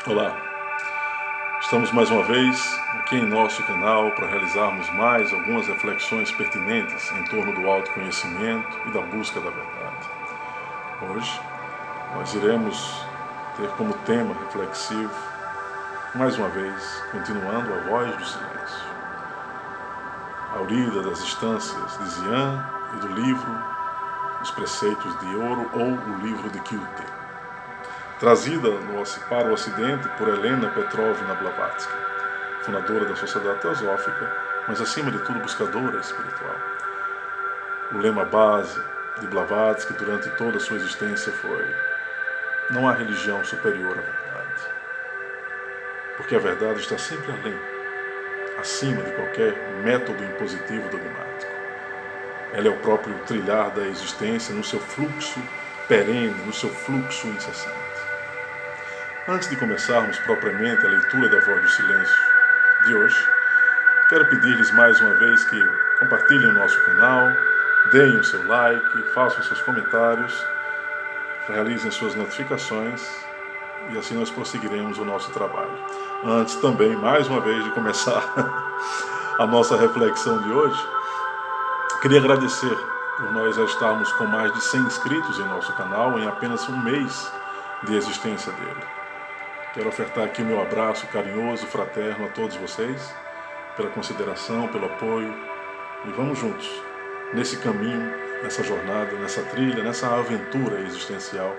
Olá, estamos mais uma vez aqui em nosso canal para realizarmos mais algumas reflexões pertinentes em torno do autoconhecimento e da busca da verdade. Hoje nós iremos ter como tema reflexivo, mais uma vez, continuando a voz do silêncio. Aurida das Instâncias de Xian e do livro Os Preceitos de Ouro ou o livro de Kyute, trazida para o Ocidente por Helena Petrovna Blavatsky, fundadora da Sociedade Teosófica, mas acima de tudo buscadora espiritual. O lema base de Blavatsky durante toda a sua existência foi: não há religião superior à verdade, porque a verdade está sempre além, acima de qualquer método impositivo dogmático. Ela é o próprio trilhar da existência no seu fluxo perene, no seu fluxo incessante. Antes de começarmos propriamente a leitura da Voz do Silêncio de hoje, quero pedir-lhes mais uma vez que compartilhem o nosso canal, deem o seu like, façam seus comentários, realizem suas notificações e assim nós prosseguiremos o nosso trabalho. Antes também, mais uma vez, de começar a nossa reflexão de hoje, queria agradecer por nós já estarmos com mais de 100 inscritos em nosso canal em apenas um mês de existência dele. Quero ofertar aqui o meu abraço carinhoso e fraterno a todos vocês, pela consideração, pelo apoio, e vamos juntos nesse caminho, nessa jornada, nessa trilha, nessa aventura existencial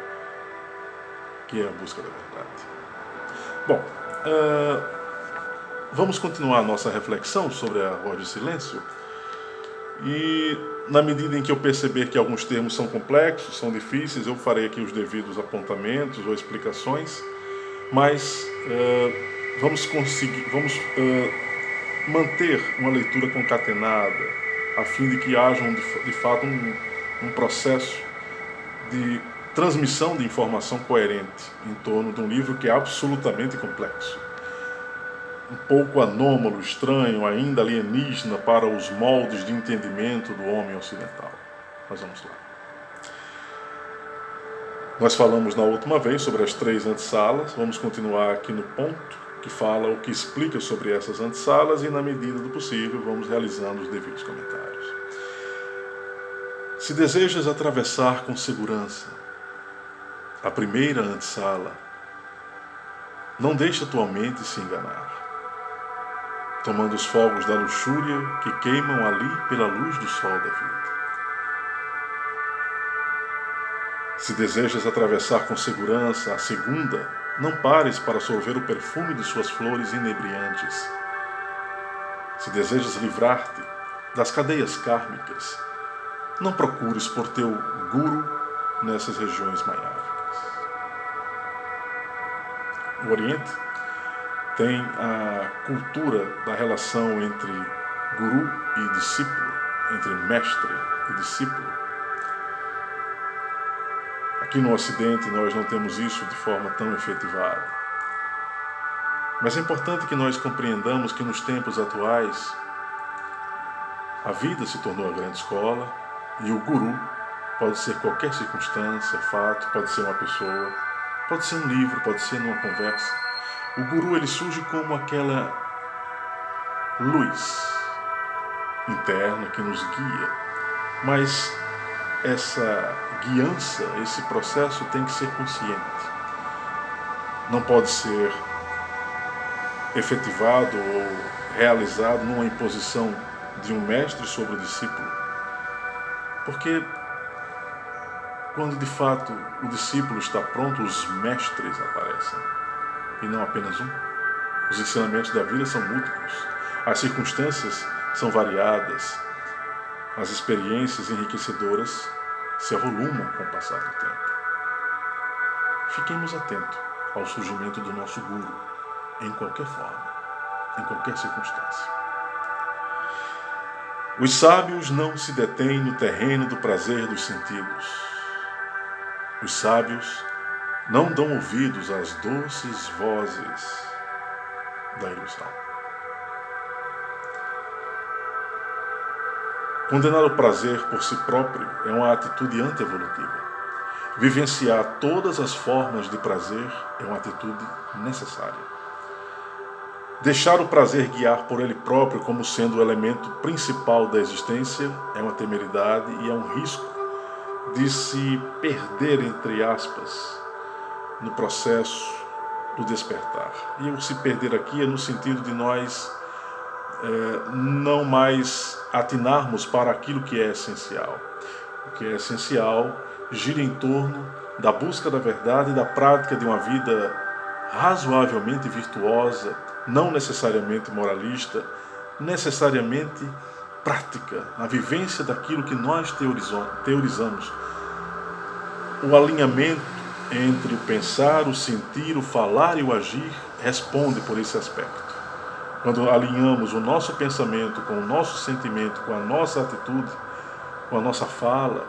que é a busca da verdade. Bom, vamos continuar a nossa reflexão sobre a voz do silêncio, e na medida em que eu perceber que alguns termos são complexos, são difíceis, eu farei aqui os devidos apontamentos ou explicações, mas vamos manter uma leitura concatenada, a fim de que haja de fato um processo de transmissão de informação coerente em torno de um livro que é absolutamente complexo. Um pouco anômalo, estranho, ainda alienígena para os moldes de entendimento do homem ocidental. Mas vamos lá. Nós falamos na última vez sobre as 3 antessalas, vamos continuar aqui no ponto que fala o que explica sobre essas antessalas e, na medida do possível, vamos realizando os devidos comentários. Se desejas atravessar com segurança a primeira antessala, não deixa tua mente se enganar, tomando os fogos da luxúria que queimam ali pela luz do sol da vida. Se desejas atravessar com segurança a segunda, não pares para sorver o perfume de suas flores inebriantes. Se desejas livrar-te das cadeias kármicas, não procures por teu guru nessas regiões maiávicas. O Oriente tem a cultura da relação entre guru e discípulo, entre mestre e discípulo. Aqui no Ocidente nós não temos isso de forma tão efetivada. Mas é importante que nós compreendamos que nos tempos atuais a vida se tornou a grande escola e o guru pode ser qualquer circunstância, fato, pode ser uma pessoa, pode ser um livro, pode ser numa conversa. O guru ele surge como aquela luz interna que nos guia, mas essa guiança, esse processo tem que ser consciente. Não pode ser efetivado ou realizado numa imposição de um mestre sobre o discípulo. Porque quando de fato o discípulo está pronto, os mestres aparecem. E não apenas um. Os ensinamentos da vida são múltiplos. As circunstâncias são variadas. As experiências enriquecedoras se avolumam com o passar do tempo. Fiquemos atentos ao surgimento do nosso guru, em qualquer forma, em qualquer circunstância. Os sábios não se detêm no terreno do prazer dos sentidos. Os sábios não dão ouvidos às doces vozes da ilusão. Condenar o prazer por si próprio é uma atitude antievolutiva. Vivenciar todas as formas de prazer é uma atitude necessária. Deixar o prazer guiar por ele próprio como sendo o elemento principal da existência é uma temeridade e é um risco de se perder, entre aspas, no processo do despertar. E o se perder aqui é no sentido de nós não mais atinarmos para aquilo que é essencial. O que é essencial gira em torno da busca da verdade e da prática de uma vida razoavelmente virtuosa, não necessariamente moralista, necessariamente prática, na vivência daquilo que nós teorizamos. O alinhamento entre o pensar, o sentir, o falar e o agir responde por esse aspecto. Quando alinhamos o nosso pensamento com o nosso sentimento, com a nossa atitude, com a nossa fala,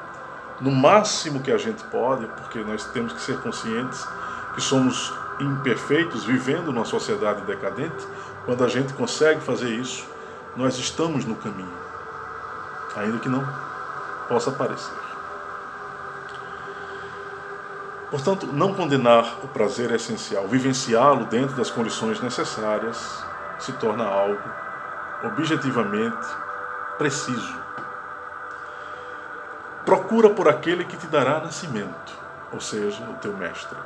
no máximo que a gente pode, porque nós temos que ser conscientes que somos imperfeitos, vivendo numa sociedade decadente. Quando a gente consegue fazer isso, nós estamos no caminho, ainda que não possa parecer. Portanto, não condenar o prazer é essencial. Vivenciá-lo dentro das condições necessárias se torna algo objetivamente preciso. Procura por aquele que te dará nascimento, ou seja, o teu mestre,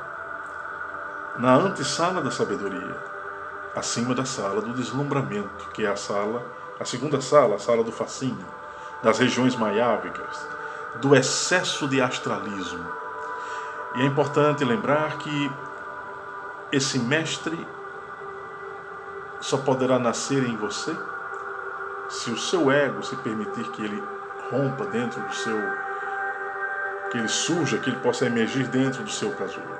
na antessala da sabedoria, acima da sala do deslumbramento, que é a segunda sala, a sala do fascínio, das regiões maiávicas, do excesso de astralismo. E é importante lembrar que esse mestre só poderá nascer em você se o seu ego se permitir que ele rompa dentro do seu, que ele surja, que ele possa emergir dentro do seu casulo.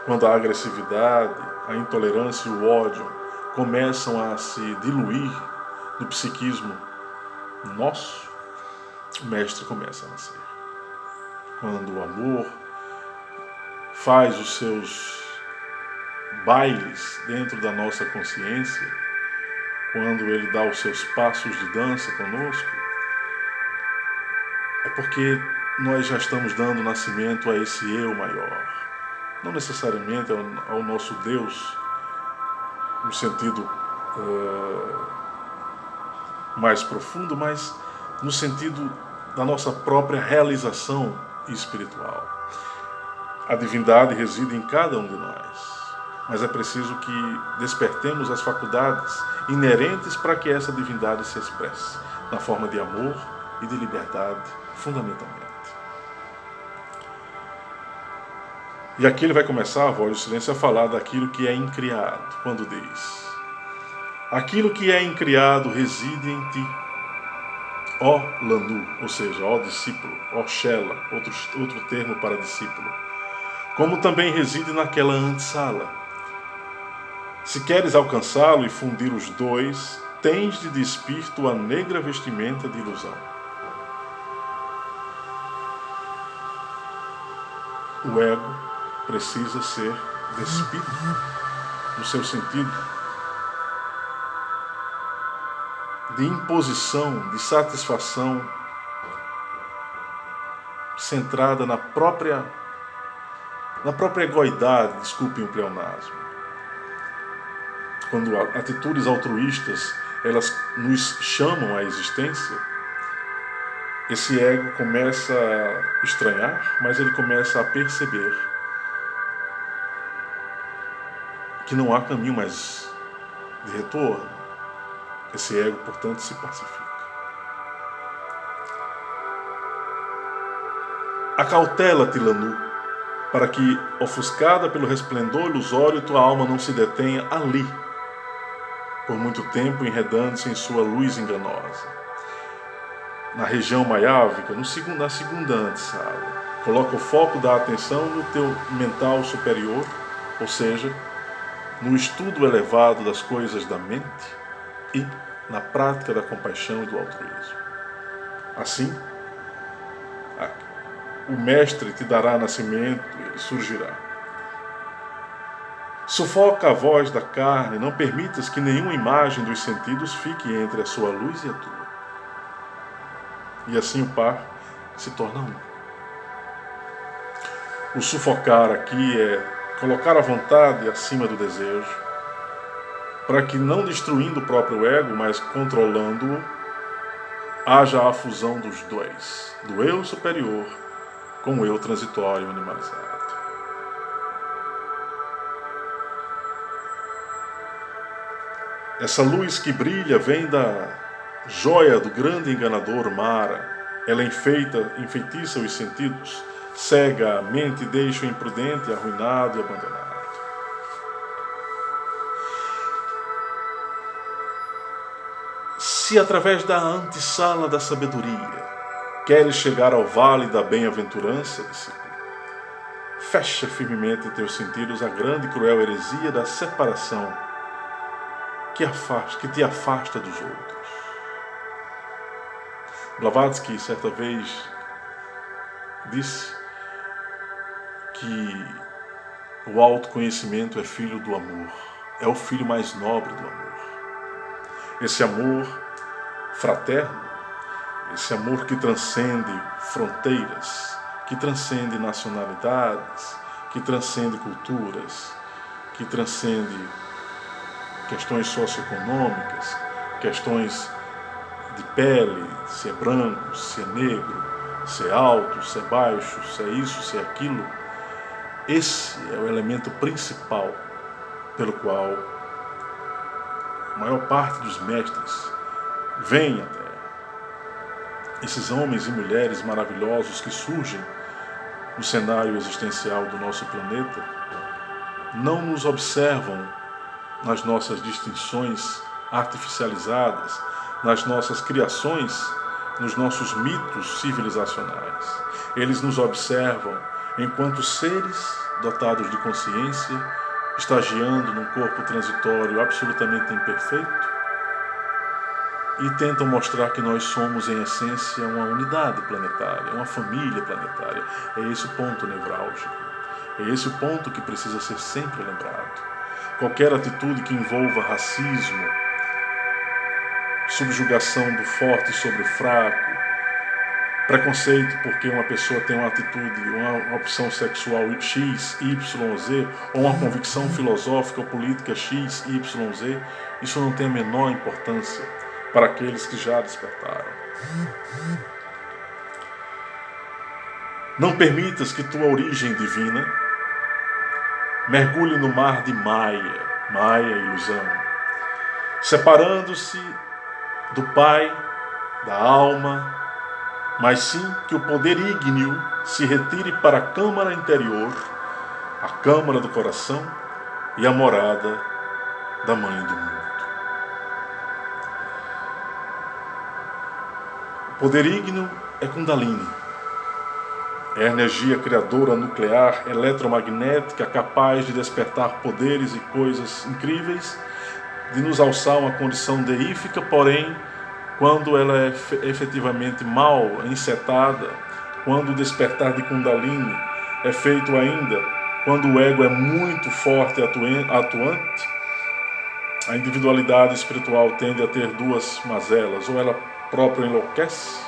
Quando a agressividade, a intolerância e o ódio começam a se diluir no psiquismo nosso, o mestre começa a nascer. Quando o amor faz os seus bailes dentro da nossa consciência, quando ele dá os seus passos de dança conosco, é porque nós já estamos dando nascimento a esse eu maior. Não necessariamente ao nosso Deus, no sentido mais profundo, mas no sentido da nossa própria realização espiritual. A divindade reside em cada um de nós, mas é preciso que despertemos as faculdades inerentes para que essa divindade se expresse na forma de amor e de liberdade, fundamentalmente. E aqui ele vai começar, a voz do silêncio, a falar daquilo que é incriado, quando diz: aquilo que é incriado reside em ti, ó Lanu, ou seja, ó discípulo, ó Shela, outro termo para discípulo, como também reside naquela antessala. Se queres alcançá-lo e fundir os dois, tens de despir tua negra vestimenta de ilusão. O ego precisa ser despido, no seu sentido de imposição, de satisfação, centrada na própria egoidade, desculpem o pleonasmo. Quando atitudes altruístas elas nos chamam à existência, esse ego começa a estranhar, mas ele começa a perceber que não há caminho mais de retorno. Esse ego, portanto, se pacifica. Acautela-te, Lanu, para que, ofuscada pelo resplendor ilusório, tua alma não se detenha ali, por muito tempo enredando-se em sua luz enganosa. Na região maiávica, na segunda antessala, coloca o foco da atenção no teu mental superior, ou seja, no estudo elevado das coisas da mente e na prática da compaixão e do altruísmo. Assim, o mestre te dará nascimento, ele surgirá. Sufoca a voz da carne, não permitas que nenhuma imagem dos sentidos fique entre a sua luz e a tua. E assim o par se torna um. O sufocar aqui é colocar a vontade acima do desejo, para que, não destruindo o próprio ego, mas controlando-o, haja a fusão dos dois, do eu superior com o eu transitório animalizado. Essa luz que brilha vem da joia do grande enganador Mara. Ela enfeitiça os sentidos, cega a mente e deixa o imprudente arruinado e abandonado. Se através da antessala da sabedoria queres chegar ao vale da bem-aventurança, discípulo, fecha firmemente teus sentidos à grande e cruel heresia da separação que te afasta dos outros. Blavatsky certa vez disse que o autoconhecimento é filho do amor, é o filho mais nobre do amor. Esse amor fraterno, esse amor que transcende fronteiras, que transcende nacionalidades, que transcende culturas, que transcende questões socioeconômicas, questões de pele, se é branco, se é negro, se é alto, se é baixo, se é isso, se é aquilo. Esse é o elemento principal pelo qual a maior parte dos mestres vem à Terra. Esses homens e mulheres maravilhosos que surgem no cenário existencial do nosso planeta não nos observam nas nossas distinções artificializadas, nas nossas criações, nos nossos mitos civilizacionais. Eles nos observam enquanto seres dotados de consciência, estagiando num corpo transitório absolutamente imperfeito, e tentam mostrar que nós somos, em essência, uma unidade planetária, uma família planetária. É esse o ponto nevrálgico. É esse o ponto que precisa ser sempre lembrado. Qualquer atitude que envolva racismo, subjugação do forte sobre o fraco, preconceito porque uma pessoa tem uma atitude, uma opção sexual X, Y, Z, ou uma convicção filosófica ou política X, Y, Z, isso não tem a menor importância para aqueles que já despertaram. Não permitas que tua origem divina mergulhe no mar de Maya, ilusão, separando-se do Pai, da alma, mas sim que o poder ígneo se retire para a câmara interior, a câmara do coração e a morada da Mãe do Mundo. O poder ígneo é Kundalini. É a energia criadora nuclear, eletromagnética, capaz de despertar poderes e coisas incríveis, de nos alçar uma condição deífica, porém, quando ela é efetivamente mal encetada, quando o despertar de Kundalini é feito ainda, quando o ego é muito forte e atuante, a individualidade espiritual tende a ter duas mazelas: ou ela própria enlouquece,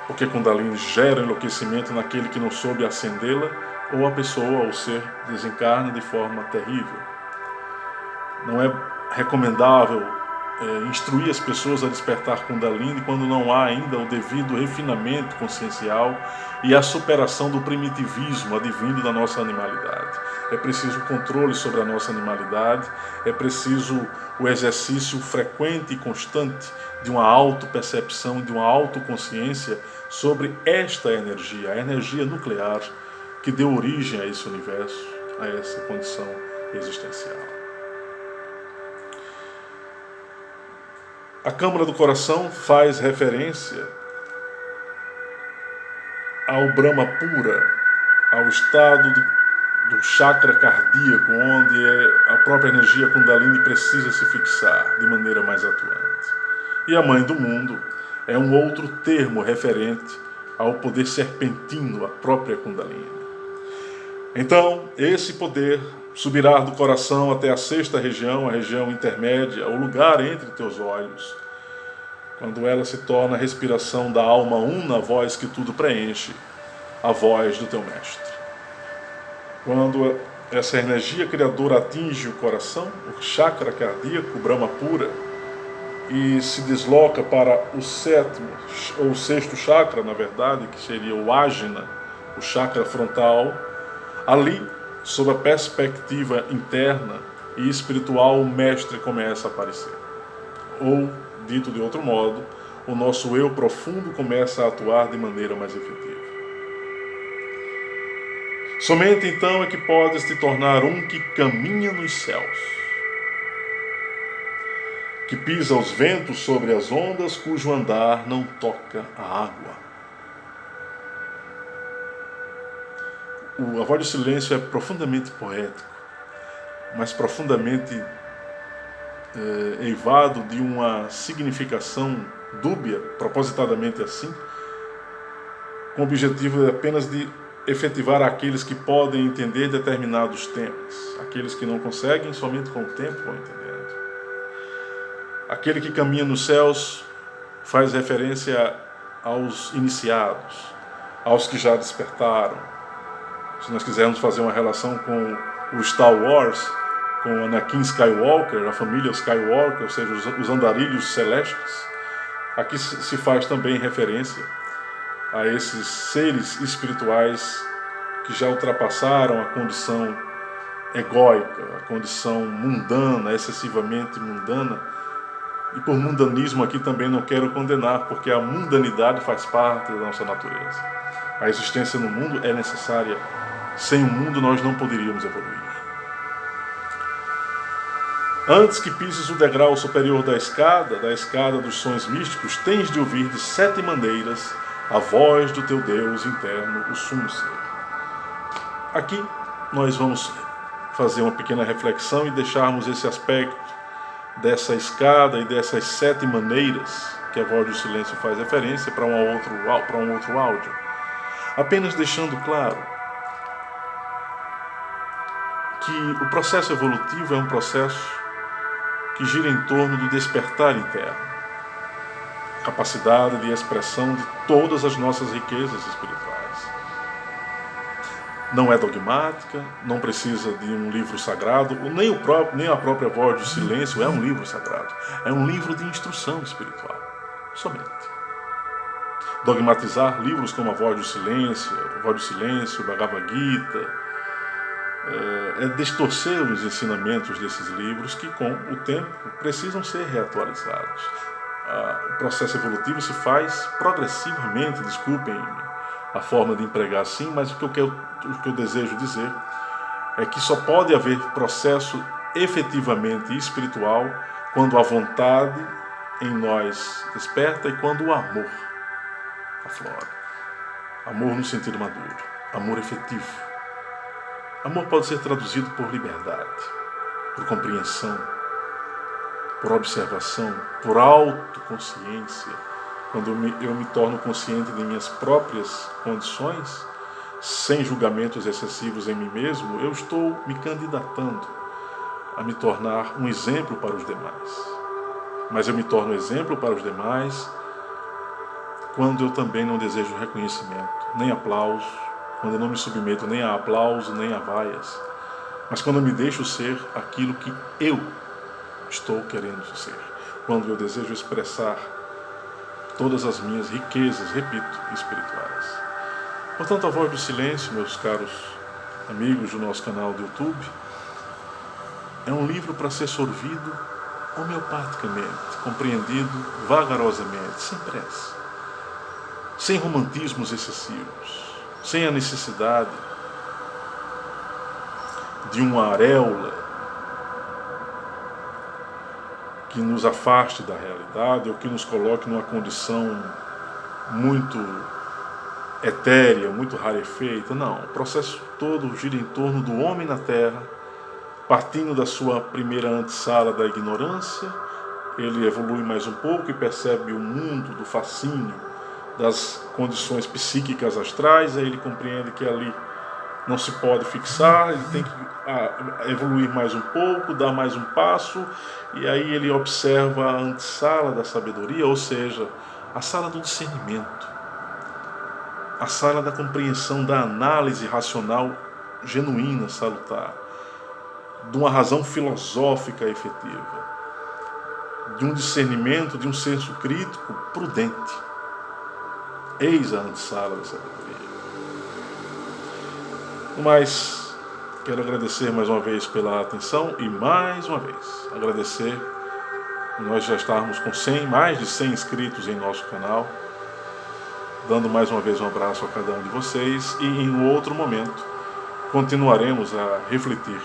porque Kundalini gera enlouquecimento naquele que não soube acendê-la, ou a pessoa, ou o ser, desencarna de forma terrível. Não é recomendável instruir as pessoas a despertar Kundalini quando não há ainda o devido refinamento consciencial e a superação do primitivismo advindo da nossa animalidade. É preciso controle sobre a nossa animalidade, é preciso o exercício frequente e constante de uma autopercepção, de uma autoconsciência sobre esta energia, a energia nuclear que deu origem a esse universo, a essa condição existencial. A Câmara do Coração faz referência ao Brahma Pura, ao estado do chakra cardíaco, onde a própria energia Kundalini precisa se fixar de maneira mais atuante. E a Mãe do Mundo é um outro termo referente ao poder serpentino, a própria Kundalini. Então, esse poder subirá do coração até a sexta região, a região intermédia, o lugar entre teus olhos, quando ela se torna a respiração da alma una, a voz que tudo preenche, a voz do teu mestre. Quando essa energia criadora atinge o coração, o chakra cardíaco, o Brahma Pura, e se desloca para o sétimo, ou sexto chakra, na verdade, que seria o Ajna, o chakra frontal, ali, sob a perspectiva interna e espiritual, o mestre começa a aparecer. Ou, dito de outro modo, o nosso eu profundo começa a atuar de maneira mais efetiva. Somente então é que podes te tornar um que caminha nos céus, que pisa os ventos sobre as ondas, cujo andar não toca a água. A voz do silêncio é profundamente poético, mas profundamente eivado de uma significação dúbia, propositadamente assim, com o objetivo apenas de efetivar aqueles que podem entender determinados temas. Aqueles que não conseguem, somente com o tempo vão entendendo. Aquele que caminha nos céus faz referência aos iniciados, aos que já despertaram. Se nós quisermos fazer uma relação com o Star Wars, com Anakin Skywalker, a família Skywalker, ou seja, os andarilhos celestes, aqui se faz também referência a esses seres espirituais que já ultrapassaram a condição egóica, a condição mundana, excessivamente mundana. E por mundanismo aqui também não quero condenar, porque a mundanidade faz parte da nossa natureza. A existência no mundo é necessária. Sem o mundo nós não poderíamos evoluir. Antes que pises o degrau superior da escada dos sons místicos, tens de ouvir de 7 maneiras a voz do teu Deus interno, o Sumo Ser. Aqui nós vamos fazer uma pequena reflexão e deixarmos esse aspecto dessa escada e dessas 7 maneiras que a voz do silêncio faz referência para um outro áudio. Apenas deixando claro que o processo evolutivo é um processo que gira em torno do despertar interno, capacidade de expressão de todas as nossas riquezas espirituais. Não é dogmática, não precisa de um livro sagrado, nem a própria voz do silêncio é um livro sagrado. É um livro de instrução espiritual, somente. Dogmatizar livros como a voz do silêncio, Bhagavad Gita, é distorcer os ensinamentos desses livros que, com o tempo, precisam ser reatualizados. O processo evolutivo se faz progressivamente, desculpem a forma de empregar assim, mas o que eu desejo dizer é que só pode haver processo efetivamente espiritual quando a vontade em nós desperta e quando o amor aflora. Amor no sentido maduro, amor efetivo. Amor pode ser traduzido por liberdade, por compreensão, por observação, por autoconsciência. Quando eu me torno consciente de minhas próprias condições, sem julgamentos excessivos em mim mesmo, eu estou me candidatando a me tornar um exemplo para os demais. Mas eu me torno exemplo para os demais quando eu também não desejo reconhecimento, nem aplauso, quando eu não me submeto nem a aplauso, nem a vaias, mas quando eu me deixo ser aquilo que eu estou querendo ser, quando eu desejo expressar todas as minhas riquezas, repito, espirituais. Portanto, a voz do silêncio, meus caros amigos do nosso canal do YouTube, é um livro para ser sorvido homeopaticamente, compreendido vagarosamente, sem pressa, sem romantismos excessivos, sem a necessidade de uma auréola que nos afaste da realidade ou que nos coloque numa condição muito etérea, muito rarefeita. Não, o processo todo gira em torno do homem na Terra, partindo da sua primeira antessala da ignorância, ele evolui mais um pouco e percebe o mundo do fascínio, das condições psíquicas astrais, aí ele compreende que ali não se pode fixar, ele tem que evoluir mais um pouco, dar mais um passo, e aí ele observa a antessala da sabedoria, ou seja, a sala do discernimento, a sala da compreensão, da análise racional genuína, salutar, de uma razão filosófica efetiva, de um discernimento, de um senso crítico prudente. Eis a antessala da sabedoria. Mas quero agradecer mais uma vez pela atenção e mais uma vez agradecer nós já estarmos com mais de 100 inscritos em nosso canal, dando mais uma vez um abraço a cada um de vocês e em um outro momento continuaremos a refletir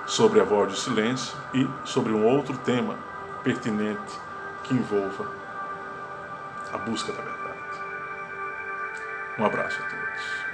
sobre a voz do silêncio e sobre um outro tema pertinente que envolva a busca da verdade. Um abraço a todos.